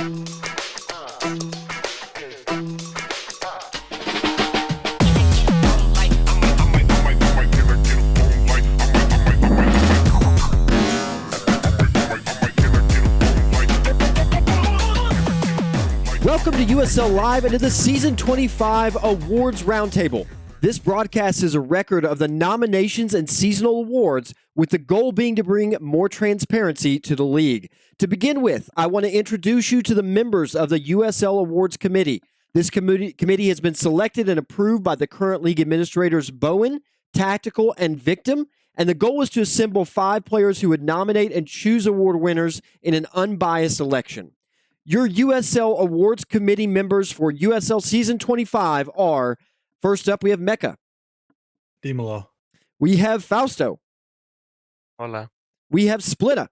Welcome to USL Live and to the Season 25 Awards Roundtable. This broadcast is a record of the nominations and seasonal awards, with the goal being to bring more transparency to the league. To begin with, I want to introduce you to the members of the USL Awards Committee. This committee has been selected and approved by the current league administrators Bowen, Tactical, and Victim, and the goal is to assemble 5 players who would nominate and choose award winners in an unbiased election. Your USL Awards Committee members for USL Season 25 are, first up, we have Mecca. Dímelo. We have Fausto. Hola. We have Splittah.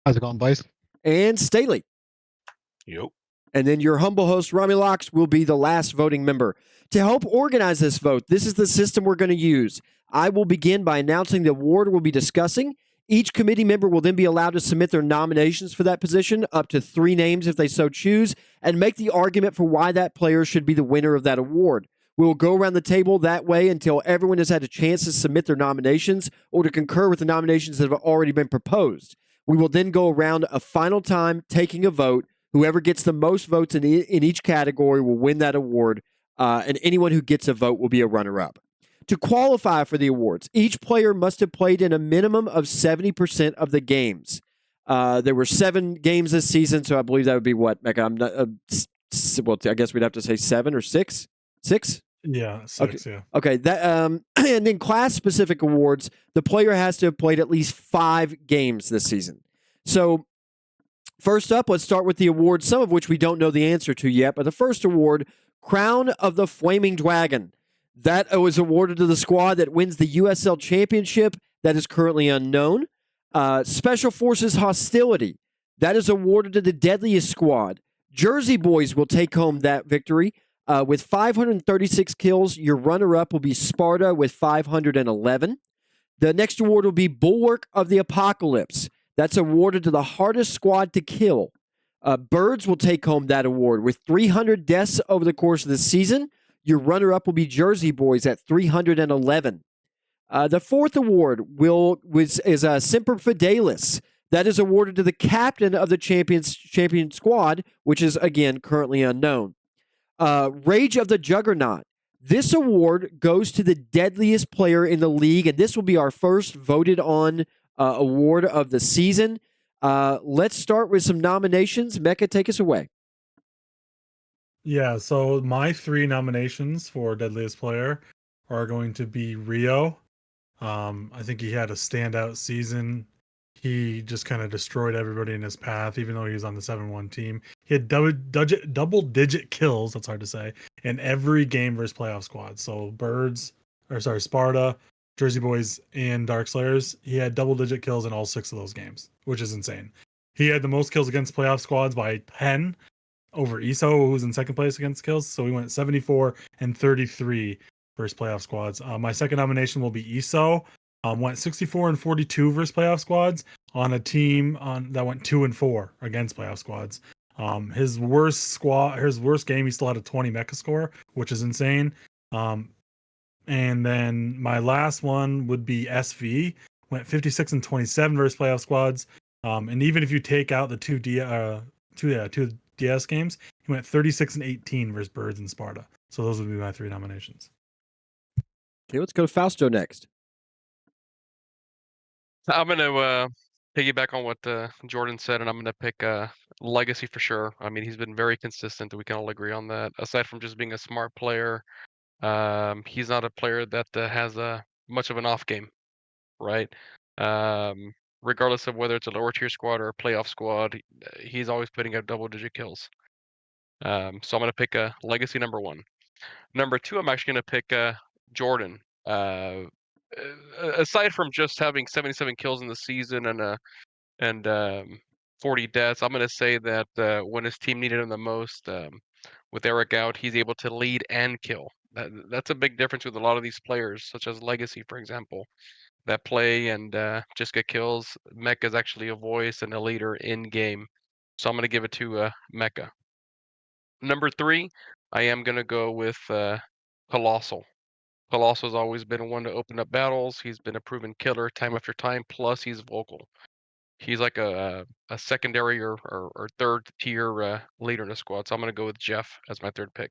How's it going, boys? And Staley. Yep. And then your humble host, Romulocks, will be the last voting member. To help organize this vote, this is the system we're going to use. I will begin by announcing the award we'll be discussing. Each committee member will then be allowed to submit their nominations for that position, up to 3 names if they so choose, and make the argument for why that player should be the winner of that award. We will go around the table that way until everyone has had a chance to submit their nominations or to concur with the nominations that have already been proposed. We will then go around a final time, taking a vote. Whoever gets the most votes in each category will win that award, and anyone who gets a vote will be a runner-up. To qualify for the awards, each player must have played in a minimum of 70% of the games. There were 7 games this season, so I believe that would be what, Mecca? Well, I guess we'd have to say 7 or 6? 6? Yeah, 6, okay. yeah. Okay, that and then class-specific awards, the player has to have played at least 5 games this season. So first up, let's start with the awards, some of which we don't know the answer to yet, but the first award, Crown of the Flaming Dragon. That was awarded to the squad that wins the USL Championship. That is currently unknown. Special Forces Hostility. That is awarded to the Deadliest Squad. Jersey Boys will take home that victory. With 536 kills, your runner-up will be Sparta with 511. The next award will be Bulwark of the Apocalypse. That's awarded to the hardest squad to kill. Birds will take home that award with 300 deaths over the course of the season. Your runner-up will be Jersey Boys at 311. The fourth award is Semper Fidelis. That is awarded to the captain of the champion squad, which is, again, currently unknown. Rage of the Juggernaut. This award goes to the deadliest player in the league, and this will be our first voted on award of the season. Let's start with some nominations. Mecca, take us away. Yeah, so my 3 nominations for Deadliest Player are going to be Rio. I think he had a standout season. He just kind of destroyed everybody in his path, even though he was on the 7-1 team. He had double-digit kills, that's hard to say, in every game versus playoff squad. So Sparta, Jersey Boys, and Dark Slayers, he had double-digit kills in all 6 of those games, which is insane. He had the most kills against playoff squads by 10, over Iso, who's in second place against kills. So we went 74 and 33 versus playoff squads. My second nomination will be Iso. Went 64 and 42 versus playoff squads on a team that went 2 and 4 against playoff squads. His worst game, he still had a 20 Mecca score, which is insane. And then my last one would be SV. Went 56 and 27 versus playoff squads. And even if you take out the two DS games, he went 36 and 18 versus Birds and Sparta. So those would be my 3 nominations. Okay, let's go to Fausto next. I'm going to piggyback on what Jordan said, and I'm going to pick Legacy for sure. I mean, he's been very consistent. We can all agree on that. Aside from just being a smart player, he's not a player that has much of an off game, right? Regardless of whether it's a lower tier squad or a playoff squad, he's always putting up double-digit kills. So I'm going to pick Legacy number 1. Number 2, I'm actually going to pick Jordan. Aside from just having 77 kills in the season and 40 deaths, I'm going to say that when his team needed him the most, with Eric out, he's able to lead and kill. That's a big difference with a lot of these players, such as Legacy, for example, that play and just get kills. Mecca is actually a voice and a leader in game. So I'm going to give it to Mecca. Number 3, I am going to go with Colossal. Colossal's always been one to open up battles. He's been a proven killer time after time. Plus, he's vocal. He's like a secondary or third tier leader in the squad. So I'm going to go with Jeff as my third pick.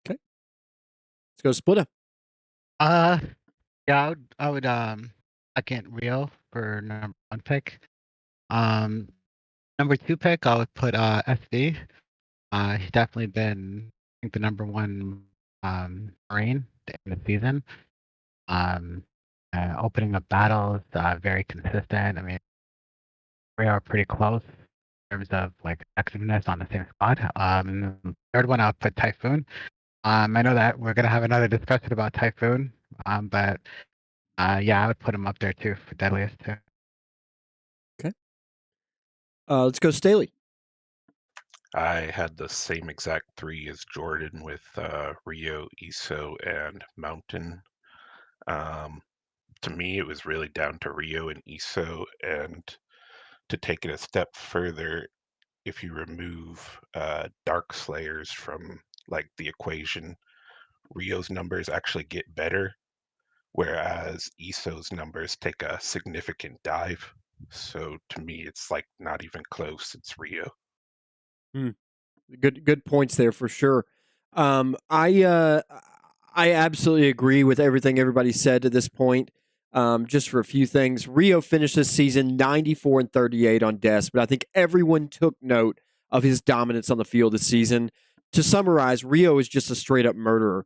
Let's go Splittah. Yeah, I would second Rio for number 1 pick. Number 2 pick, I would put SD. He's definitely been, I think, the number 1 Marine in the season. Opening up battles, very consistent. I mean, we are pretty close in terms of like effectiveness on the same squad. Third one, I'll put Typhoon. I know that we're gonna have another discussion about Typhoon, but yeah, I would put him up there too for deadliest too. Let's go Staley. I had the same exact 3 as Jordan with Rio, ISO, and Mountain. To me, it was really down to Rio and ISO, and to take it a step further, if you remove Dark Slayers from like the equation, Rio's numbers actually get better, whereas ISO's numbers take a significant dive. So to me, it's like not even close. It's Rio. Good points there for sure. I absolutely agree with everything everybody said to this point. Just for a few things, Rio finished this season 94-38 on deaths, but I think everyone took note of his dominance on the field this season. To summarize, Rio is just a straight up murderer.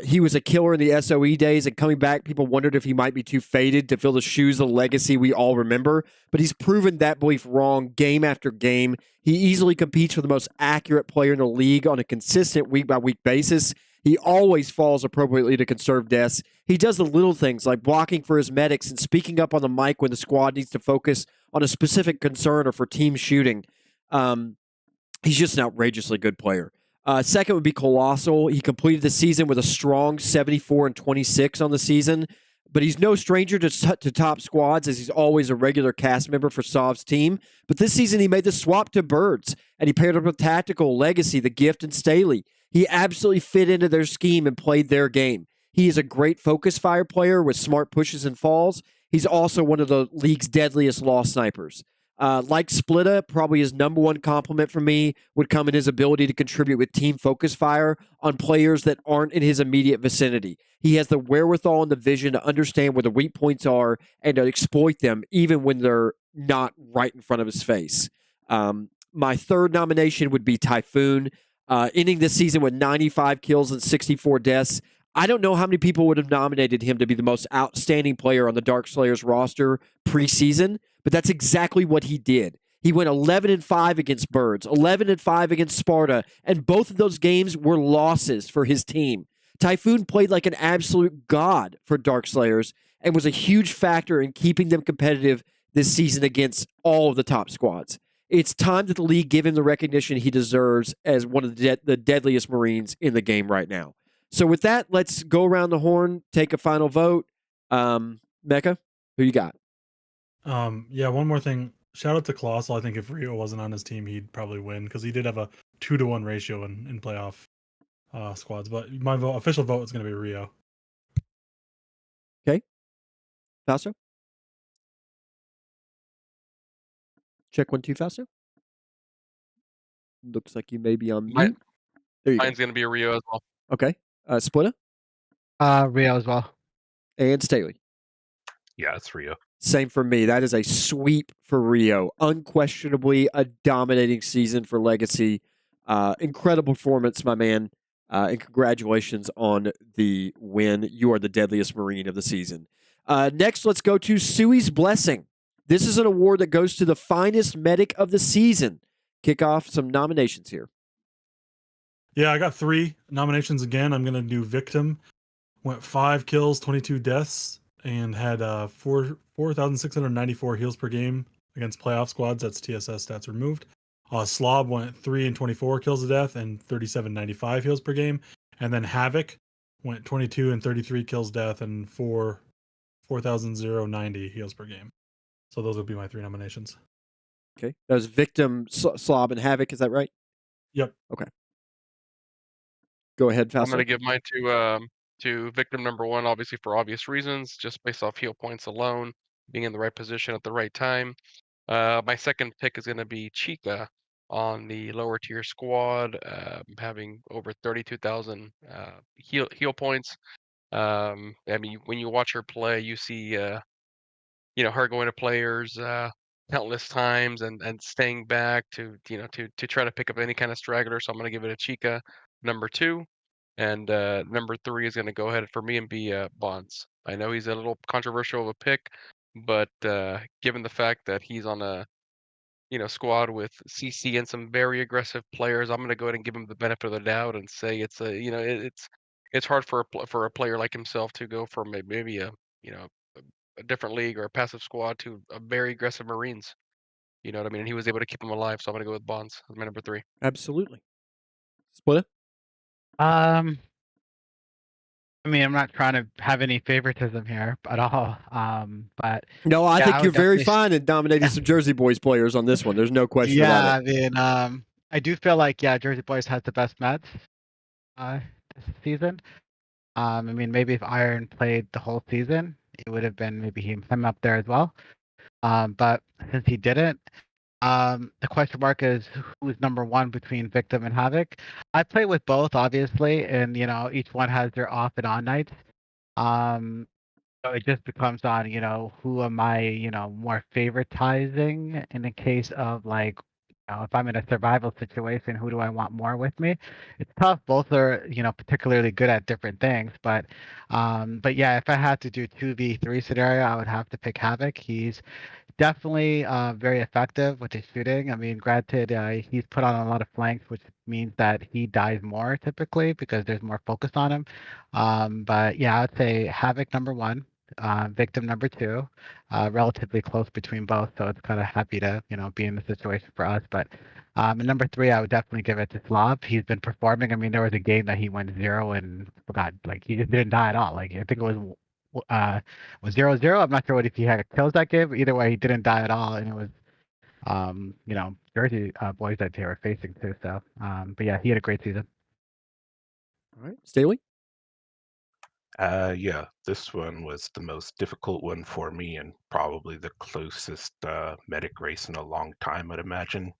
He was a killer in the SOE days, and coming back, people wondered if he might be too faded to fill the shoes of the legacy we all remember. But he's proven that belief wrong game after game. He easily competes for the most accurate player in the league on a consistent week-by-week basis. He always falls appropriately to conserve deaths. He does the little things like blocking for his medics and speaking up on the mic when the squad needs to focus on a specific concern or for team shooting. He's just an outrageously good player. Second would be Colossal. He completed the season with a strong 74-26 on the season, but he's no stranger to top squads as he's always a regular cast member for Sov's team. But this season he made the swap to Birds, and he paired up with Tactical, Legacy, The Gift, and Staley. He absolutely fit into their scheme and played their game. He is a great focus fire player with smart pushes and falls. He's also one of the league's deadliest law snipers. Like Splittah, probably his number 1 compliment from me would come in his ability to contribute with team focus fire on players that aren't in his immediate vicinity. He has the wherewithal and the vision to understand where the weak points are and to exploit them even when they're not right in front of his face. My third nomination would be Typhoon, ending this season with 95 kills and 64 deaths. I don't know how many people would have nominated him to be the most outstanding player on the Dark Slayers roster preseason, but that's exactly what he did. He went 11-5 against Birds, 11-5 against Sparta, and both of those games were losses for his team. Typhoon played like an absolute god for Dark Slayers and was a huge factor in keeping them competitive this season against all of the top squads. It's time that the league give him the recognition he deserves as one of the deadliest Marines in the game right now. So with that, let's go around the horn, take a final vote. Mecca, who you got? Yeah, one more thing. Shout out to Colossal. I think if Rio wasn't on his team, he'd probably win because he did have a 2-to-1 ratio in playoff squads. But my official vote is going to be Rio. Okay. Fausto? Check 1, 2, Fausto. Looks like you may be on mute. There you go. Mine's going to be a Rio as well. Okay. Splittah? Rio as well. And Staley? Yeah, it's Rio. Same for me. That is a sweep for Rio. Unquestionably a dominating season for Legacy. Incredible performance, my man. And congratulations on the win. You are the deadliest Marine of the season. Next, let's go to Sui's Blessing. This is an award that goes to the finest medic of the season. Kick off some nominations here. Yeah, I got 3 nominations again. I'm going to do Victim. Went 5 kills, 22 deaths, and had 4,694 heals per game against playoff squads. That's TSS stats removed. Slob went 3 and 24 kills a death and 37.95 heals per game. And then Havoc went 22 and 33 kills death and 4,090 heals per game. So those would be my 3 nominations. Okay. That was Victim, Slob, and Havoc. Is that right? Yep. Okay. Go ahead, I'm Fausto. gonna give mine to victim number 1, obviously for obvious reasons, just based off heal points alone, being in the right position at the right time. My second pick is gonna be Chica on the lower tier squad, having over 32,000 heal points. I mean, when you watch her play, you see her going to players countless times and staying back to to try to pick up any kind of straggler. So I'm gonna give it a Chica number 2. And number 3 is going to go ahead for me and be Bonds. I know he's a little controversial of a pick, but given the fact that he's on a squad with CC and some very aggressive players, I'm going to go ahead and give him the benefit of the doubt and say it's a it's hard for for a player like himself to go from maybe a a different league or a passive squad to a very aggressive Marines. You know what I mean? And he was able to keep him alive, so I'm going to go with Bonds as my number 3. Absolutely. Splittah? I mean, I'm not trying to have any favoritism here at all. But No, I yeah, think I you're would very definitely. fine in dominating some Jersey Boys players on this one. There's no question about Yeah, it. I mean, I do feel like Jersey Boys has the best Mets uh, this season. I mean, maybe if Iron played the whole season, it would have been maybe him up there as well. But since he didn't, the question mark is who's number 1 between Victim and Havoc. I play with both, obviously, and each one has their off and on nights. Um, so it just becomes on, who am I, more favoritizing in the case of like, if I'm in a survival situation, who do I want more with me? It's tough. Both are, particularly good at different things. But yeah, if I had to do 2v3 scenario, I would have to pick Havoc. He's definitely very effective with his shooting. I mean, granted, he's put on a lot of flanks, which means that he dies more typically because there's more focus on him. But yeah, I would say Havoc number 1, Victim number 2, relatively close between both. So it's kind of happy to be in the situation for us. But and number 3, I would definitely give it to Slav. He's been performing. I mean, there was a game that he went 0 and forgot, like he just didn't die at all. Like I think it was 0-0. I'm not sure what if he had kills that game, but either way, he didn't die at all, and it was Jersey boys that they were facing too. So, but yeah, he had a great season. All right. Staley? Yeah, this one was the most difficult one for me and probably the closest medic race in a long time, I'd imagine.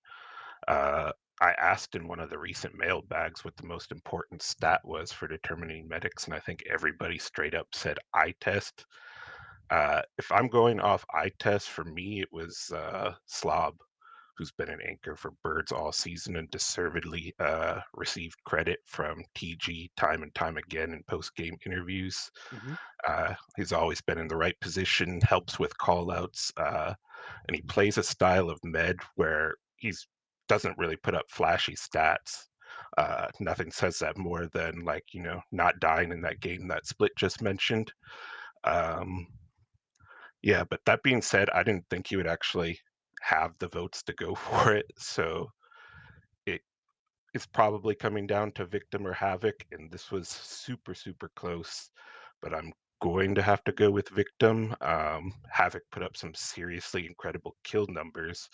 Uh, I asked in one of the recent mailbags what the most important stat was for determining medics, and I think everybody straight up said eye test. If I'm going off eye test, for me, it was Slob, who's been an anchor for Birds all season and deservedly received credit from TG time and time again in post-game interviews. Mm-hmm. He's always been in the right position, helps with callouts, and he plays a style of med where he's doesn't really put up flashy stats. Nothing says that more than not dying in that game that Split just mentioned. Um, yeah, but that being said, I didn't think he would actually have the votes to go for it. So it is probably coming down to Victim or Havoc, and this was super, super close. But I'm going to have to go with Victim. Havoc put up some seriously incredible kill numbers,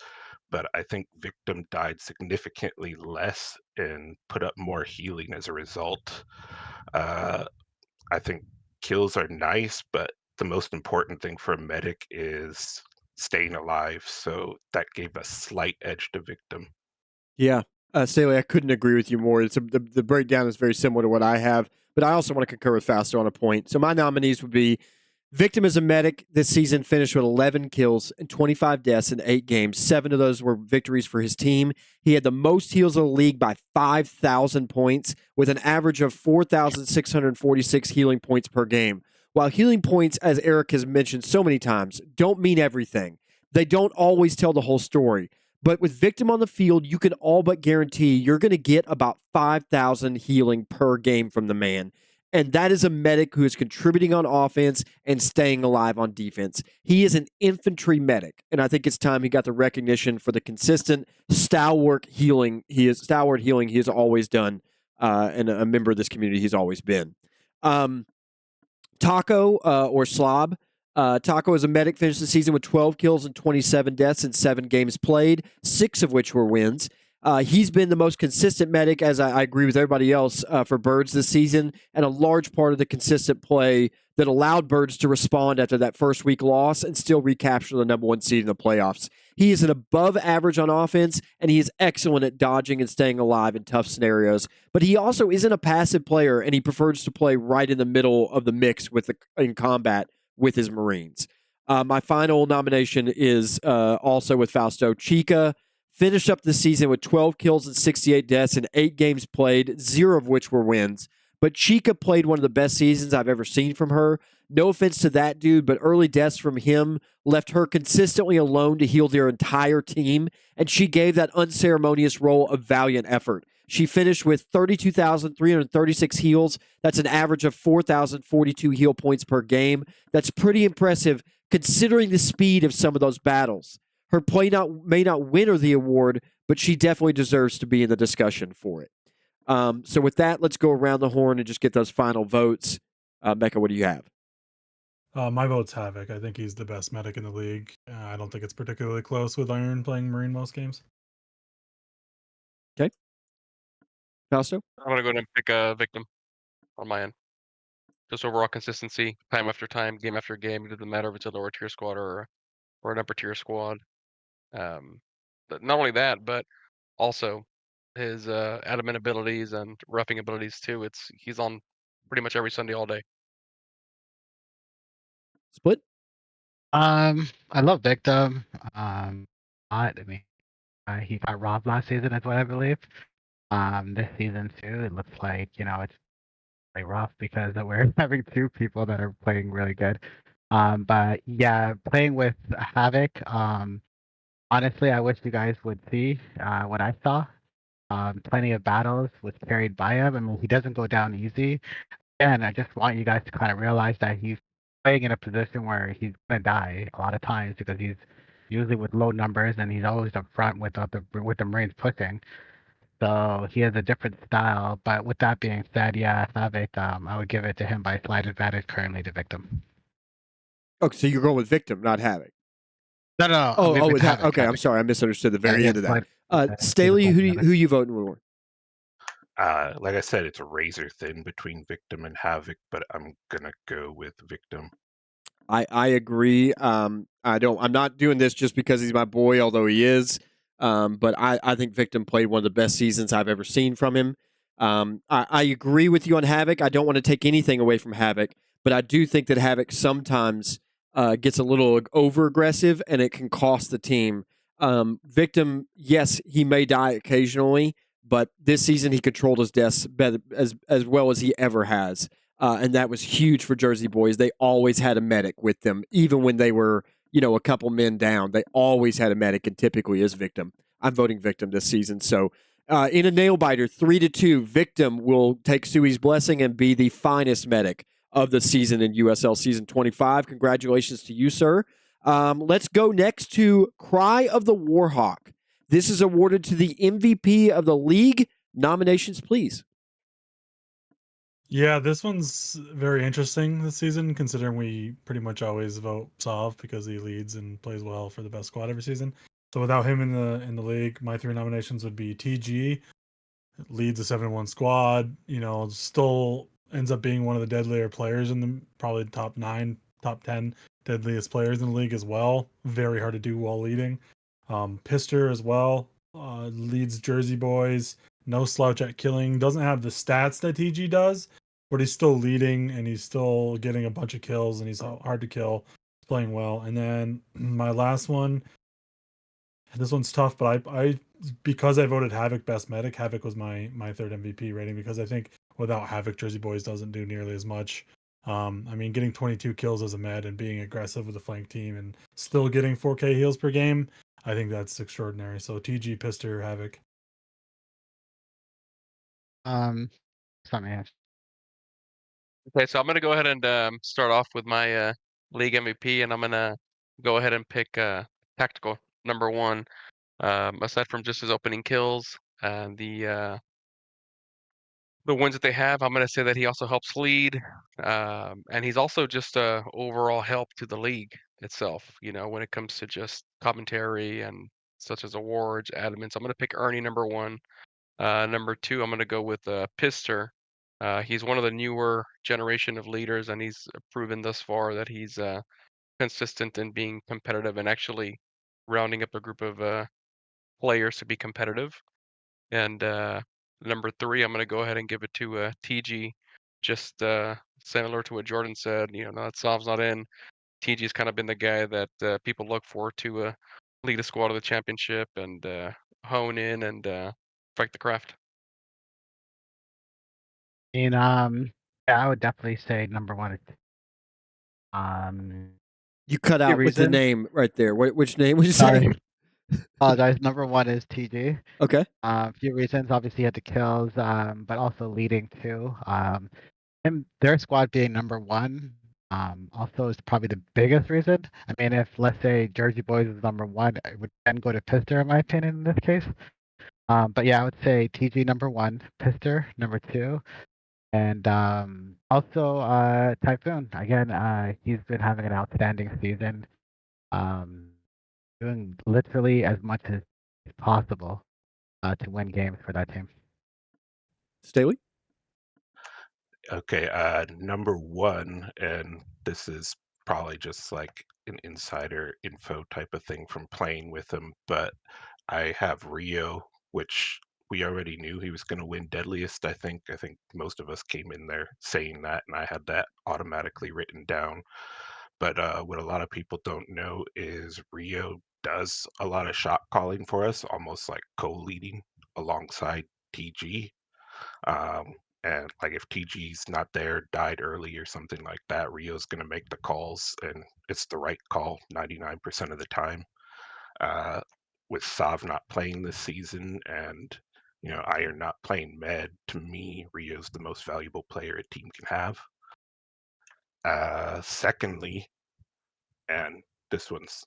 but I think Victim died significantly less and put up more healing as a result. I think kills are nice, but the most important thing for a medic is staying alive. So that gave a slight edge to Victim. Yeah. Staley, I couldn't agree with you more. The breakdown is very similar to what I have, but I also want to concur with Fausto on a point. So my nominees would be Victim as a medic this season finished with 11 kills and 25 deaths in 8 games. 7 of those were victories for his team. He had the most heals of the league by 5,000 points with an average of 4,646 healing points per game. While healing points, as Eric has mentioned so many times, don't mean everything. They don't always tell the whole story. But with Victim on the field, you can all but guarantee you're going to get about 5,000 healing per game from the man. And that is a medic who is contributing on offense and staying alive on defense. He is an infantry medic, and I think it's time he got the recognition for the consistent stalwart healing he has always done, and a member of this community he's always been. Taco or Slob, Taco as a medic finished the season with 12 kills and 27 deaths in 7 games played, 6 of which were wins. He's been the most consistent medic, as I agree with everybody else, for Birds this season, and a large part of the consistent play that allowed Birds to respond after that first week loss and still recapture the number 1 seed in the playoffs. He is an above average on offense, and he is excellent at dodging and staying alive in tough scenarios. But he also isn't a passive player, and he prefers to play right in the middle of the mix in combat with his Marines. My final nomination is also with Fausto. Chica finished up the season with 12 kills and 68 deaths in 8 games played, 0 of which were wins. But Chica played one of the best seasons I've ever seen from her. No offense to that dude, but early deaths from him left her consistently alone to heal their entire team, and she gave that unceremonious role a valiant effort. She finished with 32,336 heals. That's an average of 4,042 heal points per game. That's pretty impressive considering the speed of some of those battles. Her play may not win her the award, but she definitely deserves to be in the discussion for it. So with that, let's go around the horn and just get those final votes. Mecca, what do you have? My vote's Havoc. I think he's the best medic in the league. I don't think it's particularly close with Iron playing Marine most games. Okay. Fausto? I'm going to go ahead and pick a Victim on my end. Just overall consistency, time after time, game after game. It doesn't matter if it's a lower tier squad or an upper tier squad. But not only that, but also his adamant abilities and roughing abilities too. He's on pretty much every Sunday all day. Split? I love Victim. He got robbed last season, is what I believe. This season too, it looks like it's really rough because we're having 2 people that are playing really good. But yeah, playing with Havoc. Honestly, I wish you guys would see what I saw. Plenty of battles was carried by him. I mean, he doesn't go down easy. And I just want you guys to kind of realize that he's playing in a position where he's gonna die a lot of times because he's usually with low numbers and he's always up front with the Marines pushing. So he has a different style. But with that being said, yeah, Havoc, I would give it to him by slight advantage currently to Victim. Okay, so you're going with Victim, not Havoc. No. With Havoc. Okay, I'm sorry, I misunderstood the very end of that. Staley, who you voting for? Like I said, it's a razor thin between Victim and Havoc, but I'm gonna go with Victim. I agree. I'm not doing this just because he's my boy, although he is. But I think Victim played one of the best seasons I've ever seen from him. I agree with you on Havoc. I don't want to take anything away from Havoc, but I do think that Havoc sometimes gets a little over aggressive and it can cost the team. Victim, yes, he may die occasionally, but this season he controlled his deaths better, as well as he ever has. And that was huge for Jersey boys. They always had a medic with them, even when they were, a couple men down. They always had a medic, and typically is Victim. I'm voting Victim this season. So, in a nail biter, 3-2, Victim will take Sui's blessing and be the finest medic of the season in USL Season 25. Congratulations to you, sir. Let's go next to Cry of the Warhawk. This is awarded to the MVP of the league. Nominations, please. Yeah, this one's very interesting this season, considering we pretty much always vote Solve because he leads and plays well for the best squad every season. So without him in the league, my 3 nominations would be TG, leads a 7-1 squad, still ends up being one of the deadlier players in the probably top 9, top 10 deadliest players in the league as well. Very hard to do while leading. Pister as well, leads Jersey boys, no slouch at killing, doesn't have the stats that TG does, but he's still leading and he's still getting a bunch of kills and he's hard to kill, playing well. And then my last one, this one's tough, but I because I voted Havoc best medic, Havoc was my 3rd MVP rating because I think without Havoc, Jersey boys doesn't do nearly as much. Getting 22 kills as a med and being aggressive with a flank team and still getting 4K heals per game, I think that's extraordinary. So TG, Pister, Havoc. Something. Okay, so I'm going to go ahead and start off with my league MVP, and I'm going to go ahead and pick Tactical number 1. Aside from just his opening kills and the the wins that they have. I'm going to say that he also helps lead, and he's also just a overall help to the league itself. When it comes to just commentary and such as awards, admins. I'm going to pick Ernie number one. Number two, I'm going to go with Pister. He's one of the newer generation of leaders, and he's proven thus far that he's consistent in being competitive and actually rounding up a group of players to be competitive. And number three, I'm going to go ahead and give it to TG. Just similar to what Jordan said, now that Sav's not in, TG's kind of been the guy that people look for to lead a squad to the championship and hone in and perfect the craft. And yeah, I would definitely say number one. You cut out with the reasons. name right there. Which name would you say? Sorry, apologize. Number one is TG. Okay. A few reasons. Obviously, he had the kills, but also leading too. Their squad being number one, also is probably the biggest reason. I mean, if let's say Jersey Boys is number one, it would then go to Pister in my opinion in this case. But yeah, I would say TG number one, Pister number two, and also Typhoon. Again, he's been having an outstanding season, doing literally as much as possible to win games for that team. Staley? Okay, number one, and this is probably just like an insider info type of thing from playing with him, but I have Rio, which we already knew he was going to win Deadliest. I think most of us came in there saying that, and I had that automatically written down. But what a lot of people don't know is Rio does a lot of shot calling for us, almost like co-leading alongside TG. And like if TG's not there, died early or something like that, Rio's going to make the calls, and it's the right call 99% of the time. With Sav not playing this season and Iron not playing med, to me, Rio's the most valuable player a team can have. Secondly, and this one's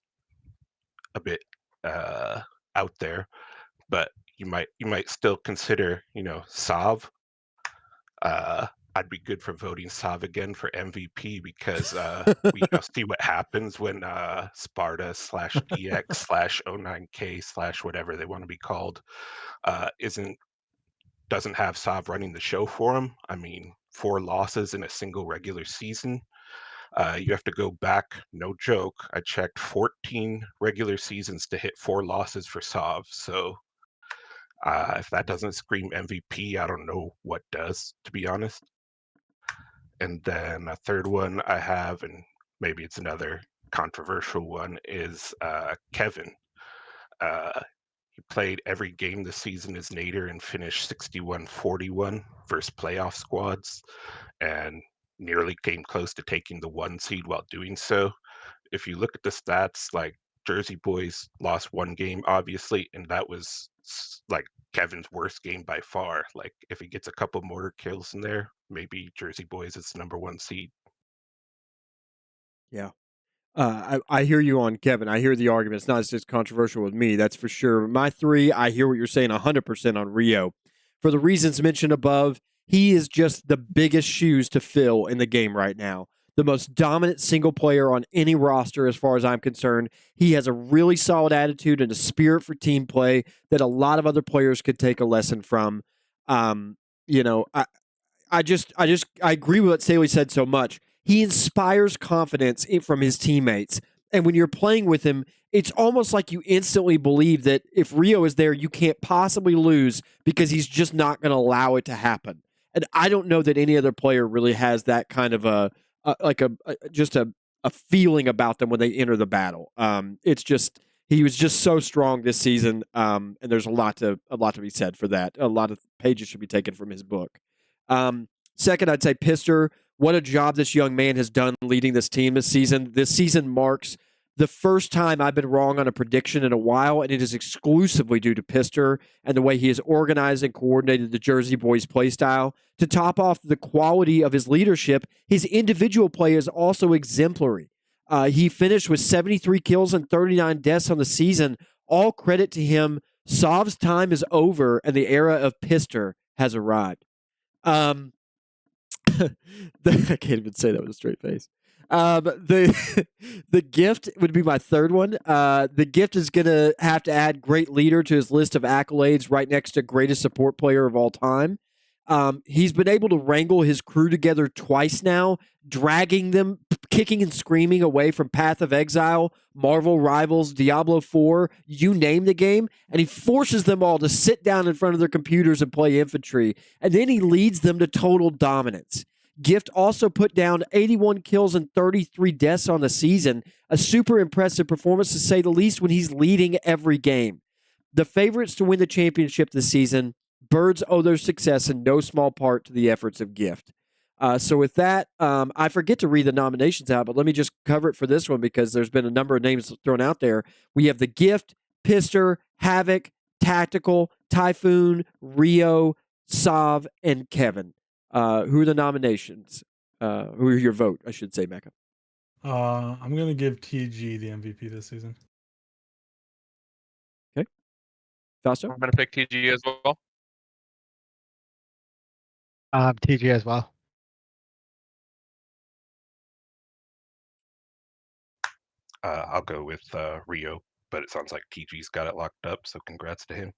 a bit out there, but you might still consider Sav. I'd be good for voting Sav again for MVP because we see what happens when Sparta/EX/09K/ whatever they want to be called doesn't have Sav running the show for him. I mean, 4 losses in a single regular season. You have to go back, no joke. I checked 14 regular seasons to hit 4 losses for Sav. So if that doesn't scream MVP, I don't know what does, to be honest. And then a third one I have, and maybe it's another controversial one, is Kevin. He played every game this season as Nader and finished 61-41 versus playoff squads, and nearly came close to taking the 1 seed while doing so. If you look at the stats, like Jersey Boys lost 1 game, obviously, and that was like Kevin's worst game by far. Like if he gets a couple mortar kills in there, maybe Jersey Boys is the number 1 seed. Yeah. I hear you on Kevin. I hear the argument. It's not as controversial with me, that's for sure. My 3, I hear what you're saying 100% on Rio. For the reasons mentioned above, he is just the biggest shoes to fill in the game right now. The most dominant single player on any roster as far as I'm concerned. He has a really solid attitude and a spirit for team play that a lot of other players could take a lesson from. I agree with what Staley said so much. He inspires confidence from his teammates. And when you're playing with him, it's almost like you instantly believe that if Rio is there, you can't possibly lose because he's just not going to allow it to happen. And I don't know that any other player really has that kind of a feeling about them when they enter the battle. It's just he was just so strong this season, and there's a lot to be said for that. A lot of pages should be taken from his book. Second, I'd say Pister. What a job this young man has done leading this team this season. This season marks the first time I've been wrong on a prediction in a while, and it is exclusively due to Pister and the way he has organized and coordinated the Jersey Boys play style. To top off the quality of his leadership, his individual play is also exemplary. He finished with 73 kills and 39 deaths on the season. All credit to him. Sav's time is over, and the era of Pister has arrived. Um, I can't even say that with a straight face. The the gift would be my third one. The gift is gonna have to add great leader to his list of accolades, right next to greatest support player of all time. He's been able to wrangle his crew together twice now, dragging them, kicking and screaming away from Path of Exile, Marvel Rivals, Diablo 4, you name the game, and he forces them all to sit down in front of their computers and play Infantry, and then he leads them to total dominance. Gift also put down 81 kills and 33 deaths on the season, a super impressive performance to say the least when he's leading every game. The favorites to win the championship this season, Birds owe their success in no small part to the efforts of Gift. So with that, I forget to read the nominations out, but let me just cover it for this one because there's been a number of names thrown out there. We have the Gift, Pister, Havoc, Tactical, Typhoon, Rio, Sav, and Kevin. Who are the nominations? Who are your vote, I should say, Mecca? I'm gonna give TG the MVP this season. Okay. Fausto? I'm going to pick TG as well. TG as well. I'll go with Rio, but it sounds like TG's got it locked up, so congrats to him.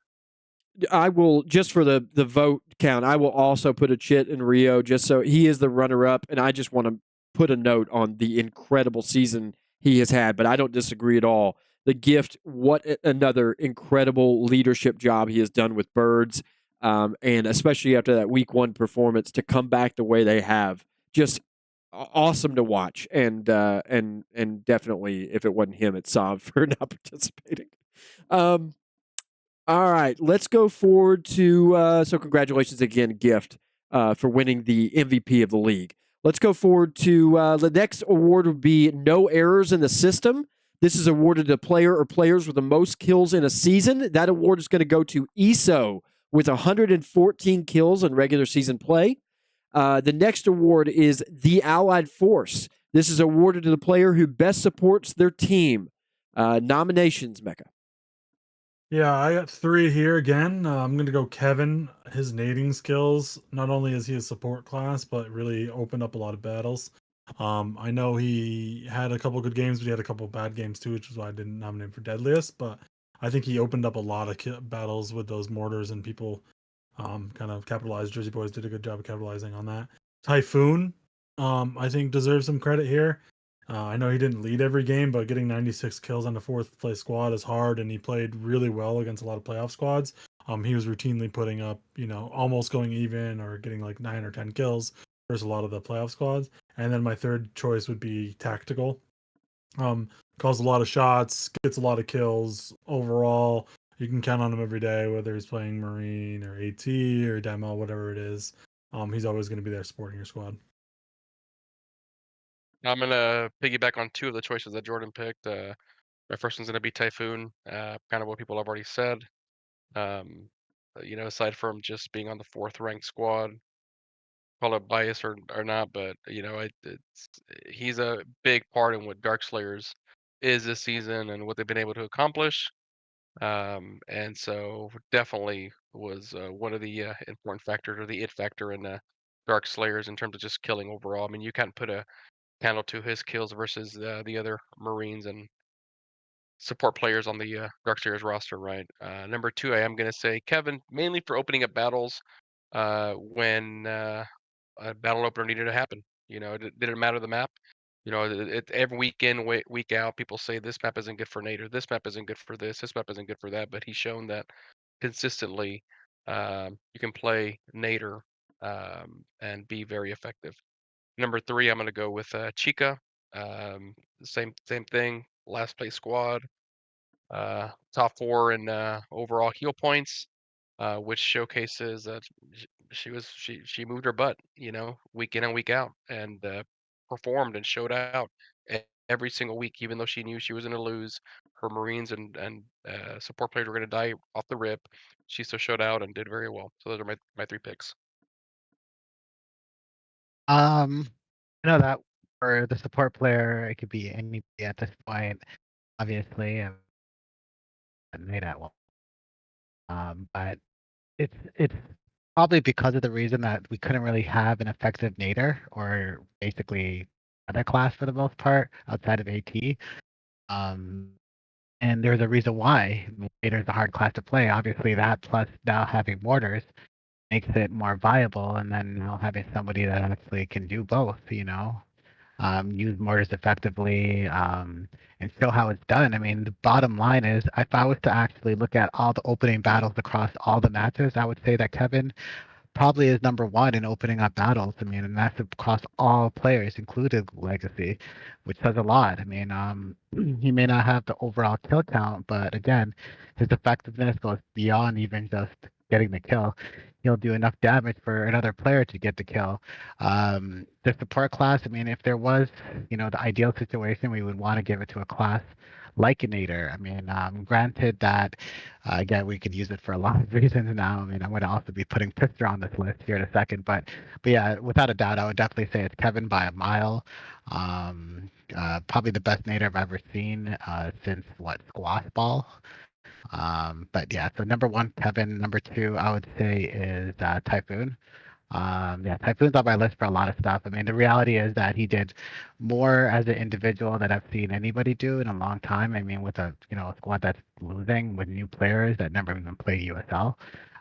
I will, just for the vote count, I will also put a chit in Rio just so he is the runner up, and I just want to put a note on the incredible season he has had, but I don't disagree at all. The gift, what another incredible leadership job he has done with Birds, and especially after that week one performance to come back the way they have, just awesome to watch, and definitely if it wasn't him, it's Sav for not participating. All right, let's go forward to so congratulations again, Gift, for winning the MVP of the league. Let's go forward to the next award would be No Errors in the System. This is awarded to player or players with the most kills in a season. That award is going to go to ESO with 114 kills in regular season play. The next award is the Allied Force. This is awarded to the player who best supports their team. Nominations, Mecca. Yeah, I got 3 here again. I'm going to go Kevin. His nading skills, not only is he a support class, but really opened up a lot of battles. I know he had a couple good games, but he had a couple bad games too, which is why I didn't nominate him for Deadliest. But I think he opened up a lot of battles with those mortars, and people kind of capitalized. Jersey Boys did a good job of capitalizing on that. Typhoon, I think deserves some credit here. I know he didn't lead every game, but getting 96 kills on the 4th place squad is hard, and he played really well against a lot of playoff squads. He was routinely putting up, almost going even or getting like 9 or 10 kills versus a lot of the playoff squads. And then my third choice would be Tactical. Calls a lot of shots, gets a lot of kills. Overall, you can count on him every day, whether he's playing Marine or AT or Demo, whatever it is. He's always going to be there supporting your squad. I'm going to piggyback on 2 of the choices that Jordan picked. My first one's going to be Typhoon, kind of what people have already said. Aside from just being on the 4th ranked squad, call it bias or not, but he's a big part in what Dark Slayers is this season and what they've been able to accomplish. And so definitely was one of the important factors, or the it factor in Dark Slayers in terms of just killing overall. I mean, you can't put a candle to his kills versus the other Marines and support players on the Dark Slayers roster, right? Number 2, I am going to say Kevin, mainly for opening up battles when a battle opener needed to happen. It didn't matter the map. Every week in, week out, people say this map isn't good for Nader, this map isn't good for this map isn't good for that. But he's shown that consistently you can play Nader and be very effective. Number 3, I'm going to go with Chica. Same thing. Last place squad. Top 4 in overall heal points, which showcases that she moved her butt, week in and week out, and performed and showed out every single week, even though she knew she was going to lose. Her Marines and support players were going to die off the rip. She still showed out and did very well. So those are my 3 picks. I know that for the support player, it could be anybody at this point. Obviously, made at one. But it's probably because of the reason that we couldn't really have an effective nader or basically other class for the most part outside of AT. And there's a reason why. I mean, nader's a hard class to play. Obviously, that plus now having mortars makes it more viable, and then now having somebody that actually can do both, use mortars effectively, and show how it's done. I mean, the bottom line is, if I was to actually look at all the opening battles across all the matches, I would say that Kevin probably is number one in opening up battles. I mean, and that's across all players, including Legacy, which says a lot. I mean, he may not have the overall kill count, but again, his effectiveness goes beyond even just getting the kill. He'll do enough damage for another player to get the kill. The support class, I mean, if there was, the ideal situation, we would want to give it to a class like a nader. I mean, granted that, again, we could use it for a lot of reasons now. I mean, I'm going to also be putting Pfister on this list here in a second, but yeah, without a doubt, I would definitely say it's Kevin by a mile. Probably the best nader I've ever seen since squash ball. But yeah, so number one, Kevin. Number two, I would say is Typhoon. Yeah, Typhoon's on my list for a lot of stuff. I mean, the reality is that he did more as an individual than I've seen anybody do in a long time. I mean, with a squad that's losing with new players that never even played USL.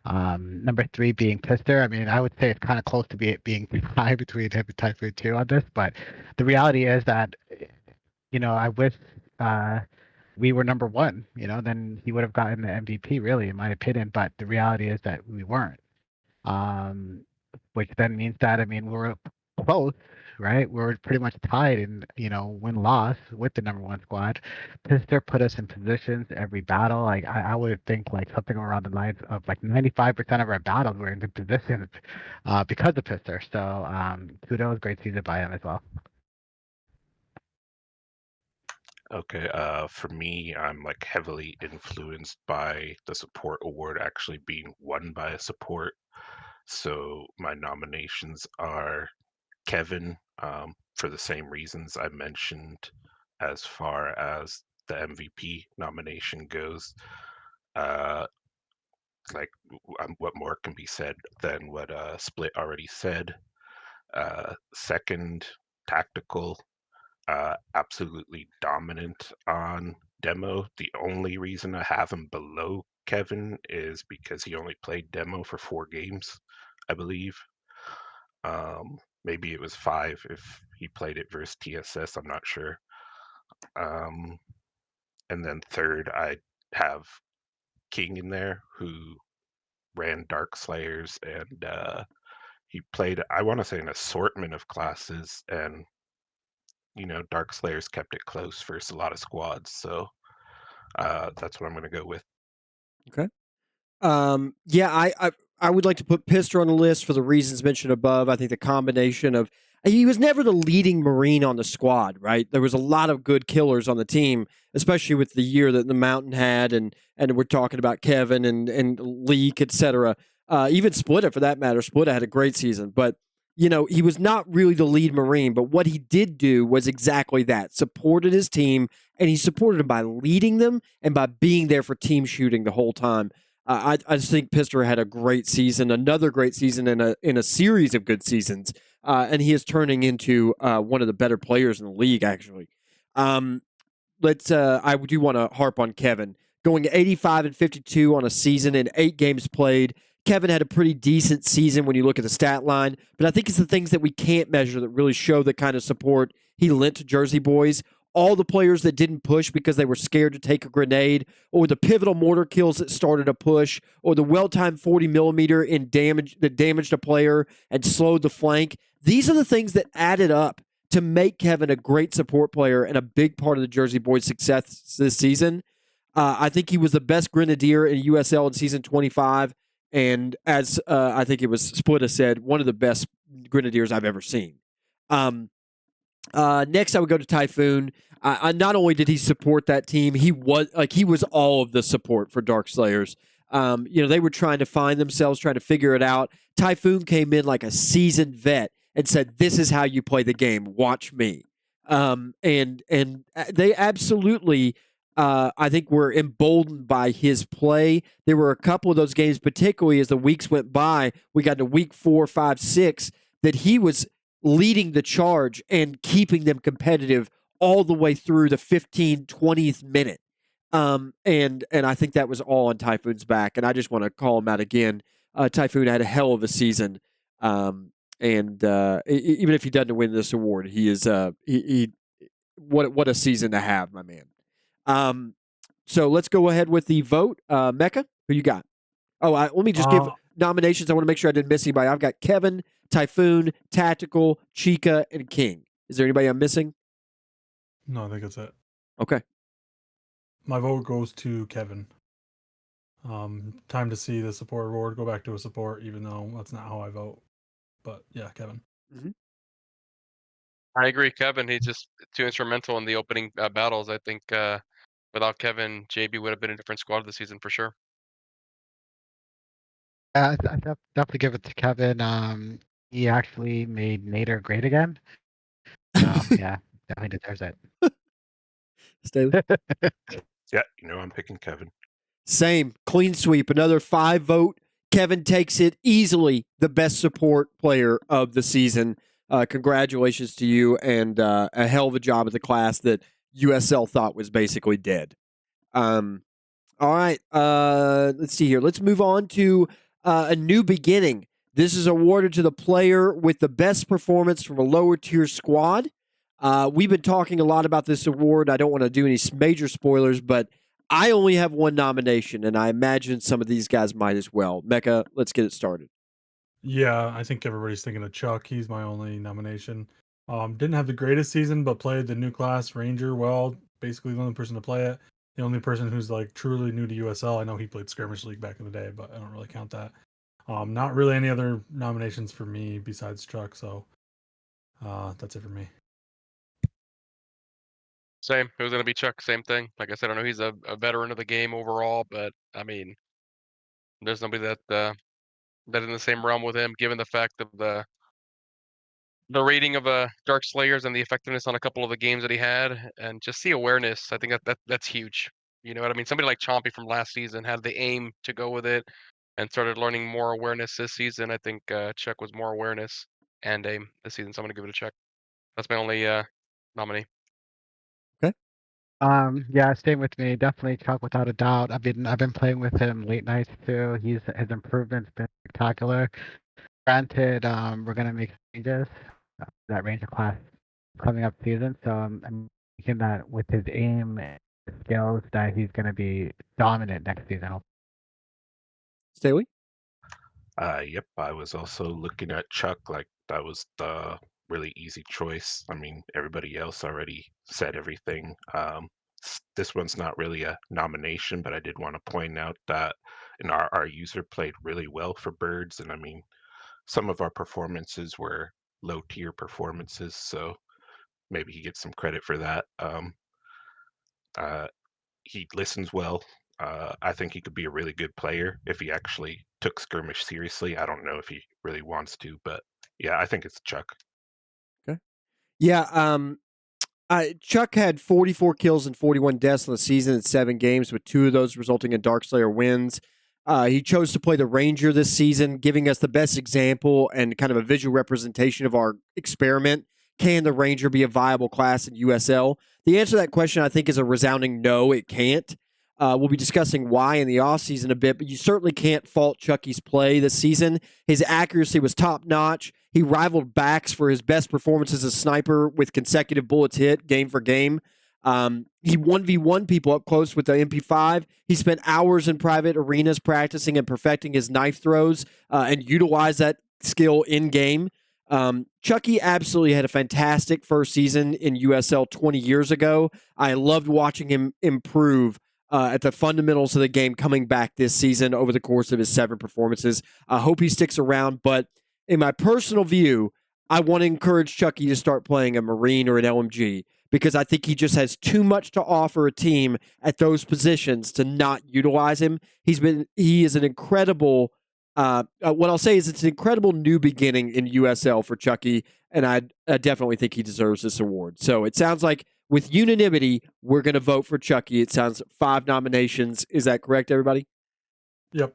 Number three being Pfister. I mean, I would say it's kind of close to being tied between him and Typhoon 2 on this, but the reality is that, I wish we were number one, then he would have gotten the MVP, really, in my opinion. But the reality is that we weren't. Which then means that, I mean, we're close, right? We're pretty much tied in, win-loss with the number one squad. Pfister put us in positions every battle. Like, I would think like something around the lines of like 95% of our battles were in good positions because of Pfister. So kudos, great season by him as well. Okay, for me, I'm like heavily influenced by the support award actually being won by a support. So my nominations are Kevin, for the same reasons I mentioned as far as the MVP nomination goes. Uh, what more can be said than what Split already said? Second, tactical, absolutely dominant on demo. The only reason I have him below Kevin is because he only played demo for 4 games, I believe. Maybe it was 5 if he played it versus TSS. I'm not sure. And then third, I have King in there, who ran Dark Slayers, and he played, I want to say, an assortment of classes, and Dark Slayers kept it close versus a lot of squads. So that's what I'm going to go with. Okay. Yeah, I would like to put Pfister on the list for the reasons mentioned above. I think the combination of he was never the leading Marine on the squad, right? There was a lot of good killers on the team, especially with the year that the Mountain had, and we're talking about Kevin and Leak, etc. Even Splittah, for that matter. Splittah had a great season, but he was not really the lead Marine. But what he did do was exactly that: supported his team, and he supported them by leading them and by being there for team shooting the whole time. I just think Pfister had a great season, another great season in a series of good seasons, and he is turning into one of the better players in the league. Actually, I do want to harp on Kevin going 85-52 on a season in 8 games played. Kevin had a pretty decent season when you look at the stat line, but I think it's the things that we can't measure that really show the kind of support he lent to Jersey Boys. All the players that didn't push because they were scared to take a grenade, or the pivotal mortar kills that started a push, or the well-timed 40mm that damaged a player and slowed the flank. These are the things that added up to make Kevin a great support player and a big part of the Jersey Boys' success this season. I think he was the best grenadier in USL in season 25, and as I think it was Splittah said, one of the best grenadiers I've ever seen. Next, I would go to Typhoon. Not only did he support that team, he was all of the support for Dark Slayers. They were trying to find themselves, trying to figure it out. Typhoon came in like a seasoned vet and said, "This is how you play the game. Watch me." And they absolutely I think we're emboldened by his play. There were a couple of those games, particularly as the weeks went by. We got to week 4, 5, 6, that he was leading the charge and keeping them competitive all the way through the 15, 20th minute. And I think that was all on Typhoon's back. And I just want to call him out again. Typhoon had a hell of a season. And even if he doesn't win this award, he is what a season to have, my man. So let's go ahead with the vote. Mecca, who you got? Oh, let me just give nominations. I want to make sure I didn't miss anybody. I've got Kevin, Typhoon, Tactical, Chica, and King. Is there anybody I'm missing? No, I think that's it. Okay. My vote goes to Kevin. Time to see the support award. Go back to a support, even though that's not how I vote. But yeah, Kevin. Mm-hmm. I agree, Kevin. He's just too instrumental in the opening battles. I think without Kevin, JB would have been a different squad this season for sure. I definitely give it to Kevin. He actually made Nader great again. Yeah, definitely deserves it. Staley? Yeah, I'm picking Kevin. Same. Clean sweep. Another 5-vote. Kevin takes it easily. The best support player of the season. Congratulations to you, and a hell of a job of the class that USL thought was basically dead. All right. Let's see here. Let's move on to a new beginning. This is awarded to the player with the best performance from a lower tier squad. We've been talking a lot about this award. I don't want to do any major spoilers, but I only have one nomination, and I imagine some of these guys might as well. Mecca, let's get it started. Yeah, I think everybody's thinking of Chuck. He's my only nomination. Didn't have the greatest season, but played the new class Ranger well. Basically, the only person to play it. The only person who's like truly new to USL. I know he played Skirmish League back in the day, but I don't really count that. Not really any other nominations for me besides Chuck. So that's it for me. Same. It was going to be Chuck. Same thing. Like I said, I know he's a veteran of the game overall, but I mean, there's nobody that in the same realm with him, given the fact of the rating of Dark Slayers and the effectiveness on a couple of the games that he had, and just the awareness. I think that's huge. You know what I mean? Somebody like Chompy from last season had the aim to go with it and started learning more awareness this season. I think Chuck was more awareness and aim this season, so I'm going to give it a Chuck. That's my only nominee. Yeah, staying with me, definitely Chuck without a doubt. I've been playing with him late nights too. His improvement's been spectacular. Granted, we're gonna make changes. That Ranger class coming up season, so I'm thinking that with his aim and his skills, that he's gonna be dominant next season. Staley? Yep, I was also looking at Chuck. Like that was the really easy choice. I mean, everybody else already said everything. This one's not really a nomination, but I did want to point out that our user played really well for Birds, and I mean, some of our performances were low tier performances, so maybe he gets some credit for that. He listens well. I think he could be a really good player if he actually took Skirmish seriously. I don't know if he really wants to, but yeah, I think it's Chuck. Okay. Yeah, Chuck had 44 kills and 41 deaths on the season in 7 games, with 2 of those resulting in Darkslayer wins. He chose to play the Ranger this season, giving us the best example and kind of a visual representation of our experiment. Can the Ranger be a viable class in USL? The answer to that question, I think, is a resounding no, it can't. We'll be discussing why in the offseason a bit, but you certainly can't fault Chucky's play this season. His accuracy was top-notch. He rivaled Bax for his best performance as a sniper with consecutive bullets hit game for game. He 1v1 people up close with the MP5. He spent hours in private arenas practicing and perfecting his knife throws and utilized that skill in-game. Chucky absolutely had a fantastic first season in USL 20 years ago. I loved watching him improve at the fundamentals of the game coming back this season over the course of his 7 performances. I hope he sticks around, but in my personal view, I want to encourage Chucky to start playing a Marine or an LMG because I think he just has too much to offer a team at those positions to not utilize him. He is an incredible, what I'll say is it's an incredible new beginning in USL for Chucky, and I definitely think he deserves this award. So it sounds like with unanimity, we're going to vote for Chucky. It sounds 5 nominations. Is that correct, everybody? Yep.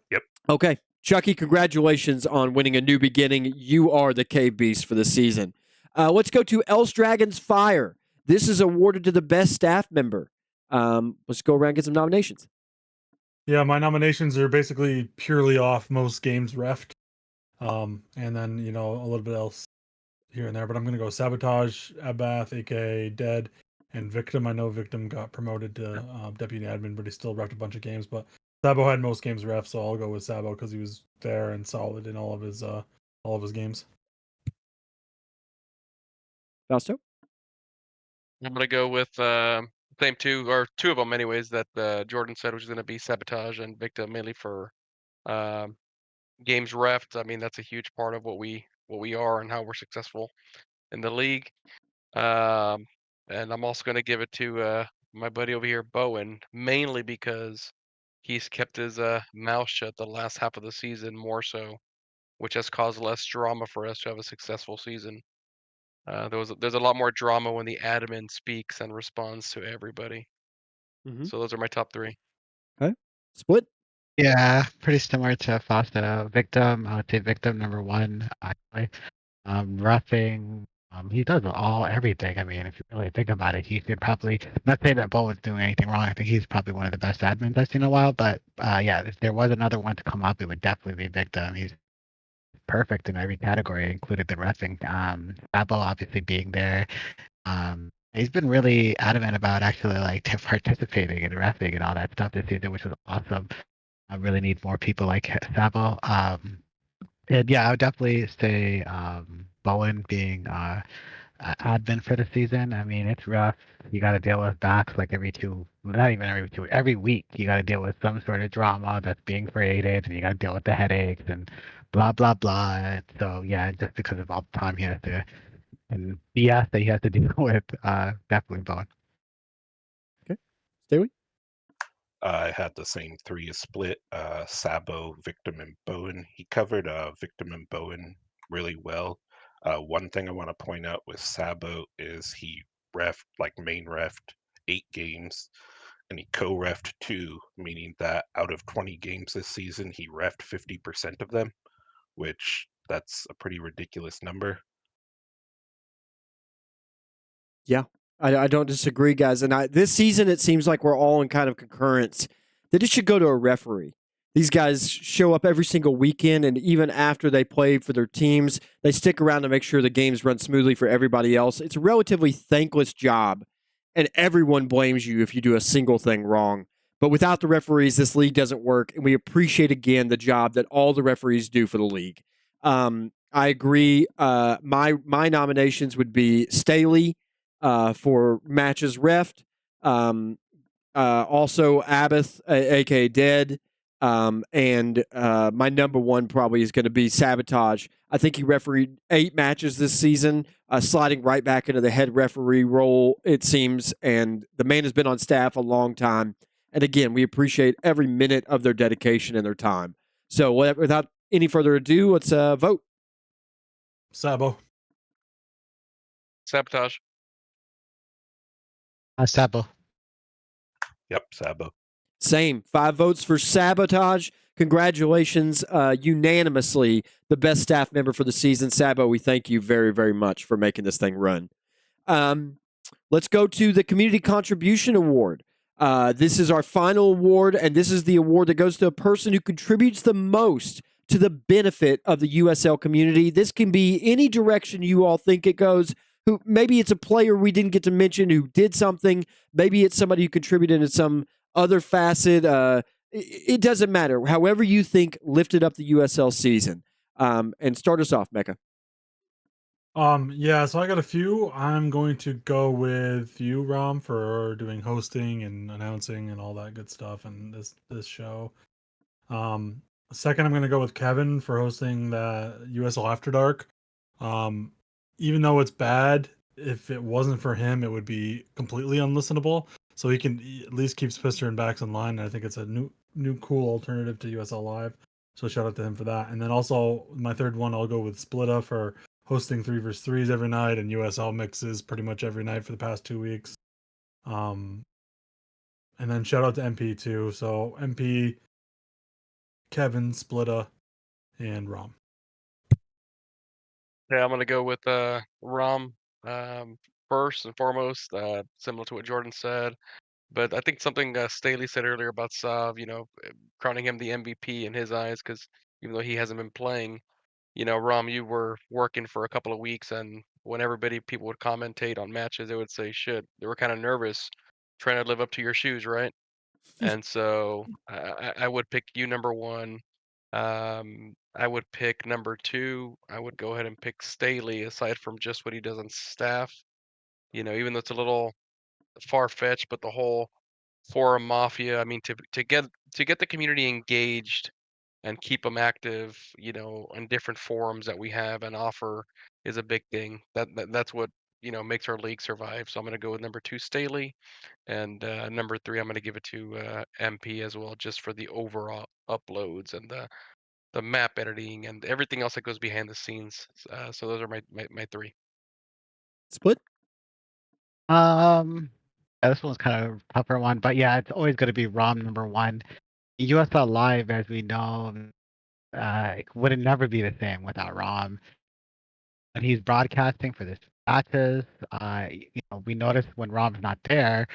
Okay. Chucky, congratulations on winning a new beginning. You are the Cave Beast for the season. Let's go to Else Dragon's Fire. This is awarded to the best staff member. Let's go around and get some nominations. Yeah, my nominations are basically purely off most games refed. And then, a little bit else here and there. But I'm going to go Sabotage, Abath, aka Dead, and Victim. I know Victim got promoted to deputy admin, but he still refed a bunch of games. But Sabo had most games ref, so I'll go with Sabo because he was fair and solid in all of his games. Fausto? I'm gonna go with same two of them anyways that Jordan said, which is gonna be Sabotage and Victim, mainly for games refed. I mean, that's a huge part of what we are and how we're successful in the league. And I'm also gonna give it to my buddy over here, Bowen, mainly because he's kept his mouth shut the last half of the season more so, which has caused less drama for us to have a successful season. There's a lot more drama when the admin speaks and responds to everybody. So those are my top 3. Okay. Split? Yeah, pretty similar to Fausto. Victim, I would say Victim number 1. Roughing, he does everything. I mean, if you really think about it, he could probably, not saying that Bo was doing anything wrong. I think he's probably one of the best admins I've seen in a while. But yeah, if there was another one to come up, it would definitely be Victim. He's perfect in every category, included the refing. Sabo obviously being there. He's been really adamant about actually participating in refing and all that stuff this season, which was awesome. I really need more people like Sabo. And yeah, I would definitely say Bowen being admin for the season. I mean, it's rough. You got to deal with backs like every week. You got to deal with some sort of drama that's being created, and you got to deal with the headaches and blah blah blah. And so yeah, just because of all the time he has to and BS that he has to deal with, definitely Bowen. Okay, Staley? I had the same 3 as Split, Sabo, Victim, and Bowen. He covered Victim and Bowen really well. One thing I want to point out with Sabo is he main refed 8 games, and he co-refed 2, meaning that out of 20 games this season, he refed 50% of them, which that's a pretty ridiculous number. Yeah, I don't disagree, guys. And this season, it seems like we're all in kind of concurrence that it should go to a referee. These guys show up every single weekend, and even after they play for their teams, they stick around to make sure the games run smoothly for everybody else. It's a relatively thankless job, and everyone blames you if you do a single thing wrong. But without the referees, this league doesn't work, and we appreciate, again, the job that all the referees do for the league. I agree. My nominations would be Staley, for matches refed. Also, Abath, aka Dead. And my number 1 probably is going to be Sabotage. I think he refereed 8 matches this season, sliding right back into the head referee role, it seems. And the man has been on staff a long time. And again, we appreciate every minute of their dedication and their time. So without any further ado, let's vote. Sabo. Sabotage. Sabo. Yep, Sabo. Same. 5 votes for Sabotage. Congratulations, unanimously, the best staff member for the season. Sabo, we thank you very, very much for making this thing run. Let's go to the Community Contribution Award. This is our final award, and this is the award that goes to a person who contributes the most to the benefit of the USL community. This can be any direction you all think it goes. Maybe it's a player we didn't get to mention who did something. Maybe it's somebody who contributed in some other facet. It doesn't matter. However you think lifted up the USL season. And start us off, Mecca. Yeah, so I got a few. I'm going to go with you, Rom, for doing hosting and announcing and all that good stuff and this show. Second, I'm going to go with Kevin for hosting the USL After Dark. Even though it's bad, if it wasn't for him, it would be completely unlistenable. So he at least keeps Pister and Backs in line. And I think it's a new cool alternative to USL Live. So shout out to him for that. And then also my third one, I'll go with Splittah for hosting 3vs3s every night and USL mixes pretty much every night for the past 2 weeks. And then shout out to MP too. So MP, Kevin, Splittah, and Rom. Yeah, I'm gonna go with Rom first and foremost, similar to what Jordan said. But I think something Staley said earlier about Sav, crowning him the MVP in his eyes, because even though he hasn't been playing, Rom, you were working for a couple of weeks, and when people would commentate on matches, they would say, "Shit," they were kind of nervous, trying to live up to your shoes, right? And so I would pick you number one. I would pick number two. I would go ahead and pick Staley, aside from just what he does on staff. Even though it's a little far fetched, but the whole forum mafia. I mean, to get the community engaged and keep them active, on different forums that we have and offer is a big thing. That's what makes our league survive. So I'm going to go with number two, Staley, and number three, I'm going to give it to MP as well, just for the overall uploads and the map editing and everything else that goes behind the scenes. So those are my three. Split? Yeah, this one's kind of a tougher one, but yeah, it's always going to be Rom number one. USL Live, as we know, it would never be the same without Rom. And he's broadcasting for this matches. We notice when Rom's not there,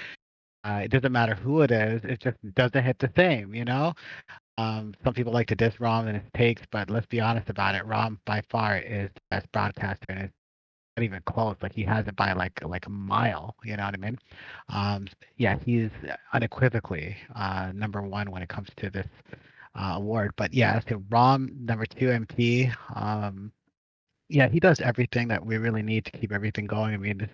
it doesn't matter who it is, it just doesn't hit the same, Some people like to diss Rom and his takes, but let's be honest about it. Rom by far is the best broadcaster, and it's not even close. Like, he has it by like a mile. You know what I mean? Yeah, he's unequivocally number one when it comes to this award. But yeah, so Rom number two, MP. Yeah, he does everything that we really need to keep everything going. I mean, this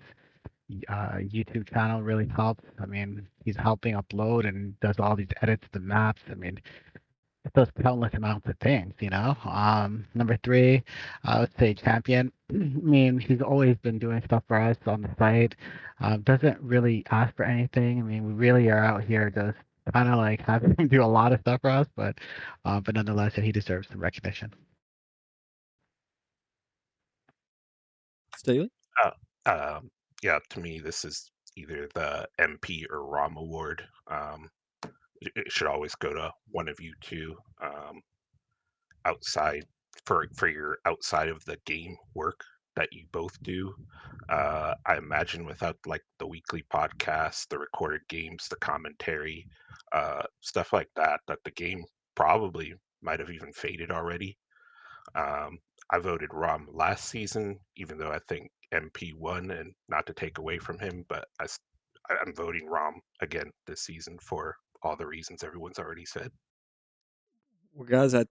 YouTube channel really helps. I mean, he's helping upload and does all these edits, the maps. I mean, it does countless amounts of things, Number three, I would say Champion. I mean, he's always been doing stuff for us on the site. Doesn't really ask for anything. I mean, we really are out here just kind of like having him do a lot of stuff for us, but nonetheless, he deserves some recognition. Staley? Yeah, to me, this is either the MP or ROM award. It should always go to one of you two. Outside for your outside of the game work that you both do. I imagine without like the weekly podcast, the recorded games, the commentary, stuff like that, that the game probably might have even faded already. I voted Rom last season, even though I think MP won, and not to take away from him, but I'm voting Rom again this season for all the reasons everyone's already said. Well, guys, I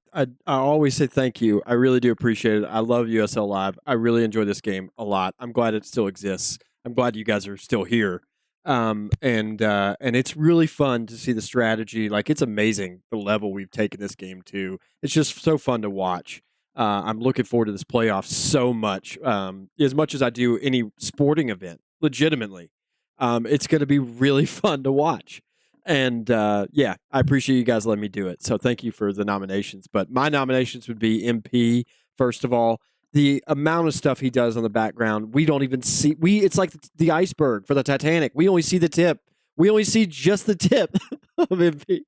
always say thank you. I really do appreciate it. I love USL Live. I really enjoy this game a lot. I'm glad it still exists. I'm glad you guys are still here. And it's really fun to see the strategy. Like, it's amazing the level we've taken this game to. It's just so fun to watch. I'm looking forward to this playoff so much as I do any sporting event. Legitimately, it's going to be really fun to watch. And yeah, I appreciate you guys letting me do it. So thank you for the nominations. But my nominations would be MP, first of all. The amount of stuff he does on the background, we don't even see. It's like the iceberg for the Titanic. We only see the tip. We only see just the tip of MP.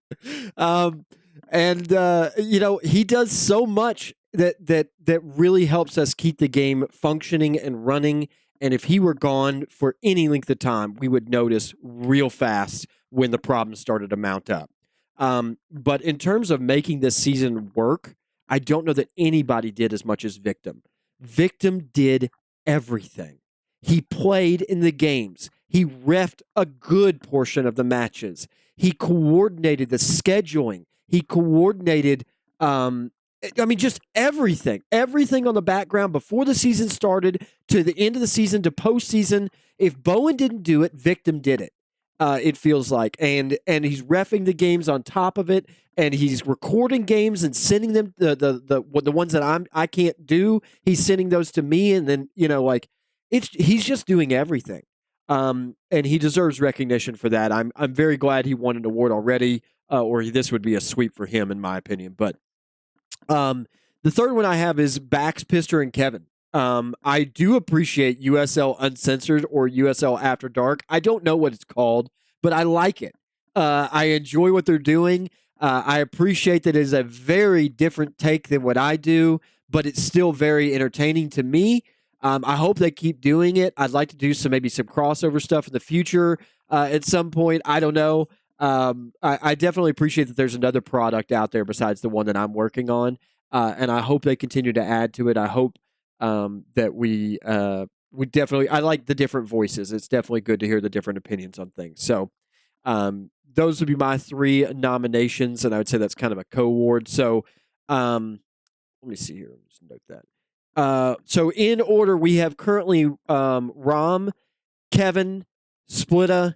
He does so much that really helps us keep the game functioning and running. And if he were gone for any length of time, we would notice real fast when the problems started to mount up. But in terms of making this season work, I don't know that anybody did as much as Victim. Victim did everything. He played in the games. He reffed a good portion of the matches. He coordinated the scheduling. He coordinated, just everything. Everything on the background before the season started to the end of the season to postseason. If Bowen didn't do it, Victim did it. It feels like, and he's reffing the games on top of it, and he's recording games and sending them the ones that I can't do. He's sending those to me, and then he's just doing everything, and he deserves recognition for that. I'm very glad he won an award already, or this would be a sweep for him in my opinion. But the third one I have is Bax, Pister, and Kevin. I do appreciate USL Uncensored or USL After Dark. I don't know what it's called, but I like it. I enjoy what they're doing. I appreciate that it is a very different take than what I do, but it's still very entertaining to me. I hope they keep doing it. I'd like to do maybe some crossover stuff in the future at some point. I don't know. I definitely appreciate that there's another product out there besides the one that I'm working on, and I hope they continue to add to it. I hope that we definitely. I like the different voices. It's definitely good to hear the different opinions on things. So those would be my 3 nominations, and I would say that's kind of a co-award. So let me see here. Just note that. So in order, we have currently Rom, Kevin, Splittah,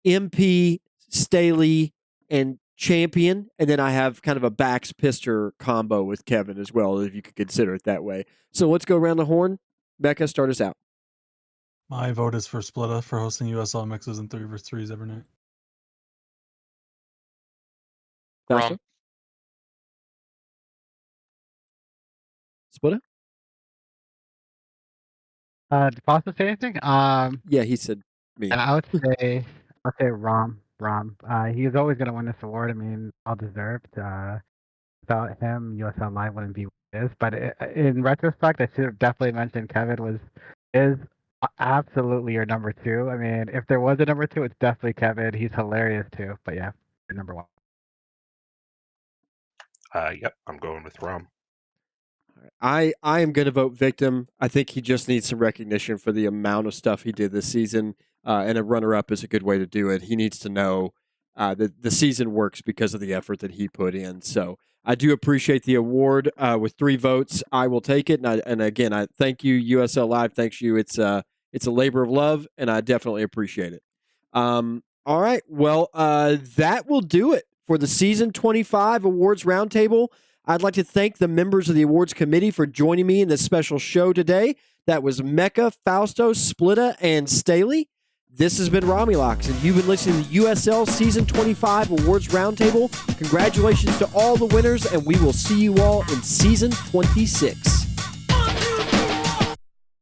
MP, Staley, and Champion, and then I have kind of a backs pister combo with Kevin as well, if you could consider it that way. So let's go around the horn. Mecca, start us out. My vote is for Splittah for hosting USL mixes and 3v3s every night. Fausto? Rom. Splittah? Did Fausto say anything? Yeah, he said me. And I would say Rom. He is always going to win this award. I mean, all deserved. Without him, USL Live wouldn't be what it is. But in retrospect, I should have definitely mentioned Kevin is absolutely your number 2. I mean, if there was a number 2, it's definitely Kevin. He's hilarious too. But yeah, your number 1. Yep, I'm going with Rom. I am going to vote Victim. I think he just needs some recognition for the amount of stuff he did this season, and a runner-up is a good way to do it. He needs to know that the season works because of the effort that he put in. So I do appreciate the award. With 3 votes, I will take it. And again, I thank you, USL Live. Thanks you. It's a labor of love, and I definitely appreciate it. All right. Well, that will do it for the Season 25 Awards Roundtable. I'd like to thank the members of the awards committee for joining me in this special show today. That was Mecca, Fausto, Splittah, and Staley. This has been Romulocks, and you've been listening to USL Season 25 Awards Roundtable. Congratulations to all the winners, and we will see you all in Season 26.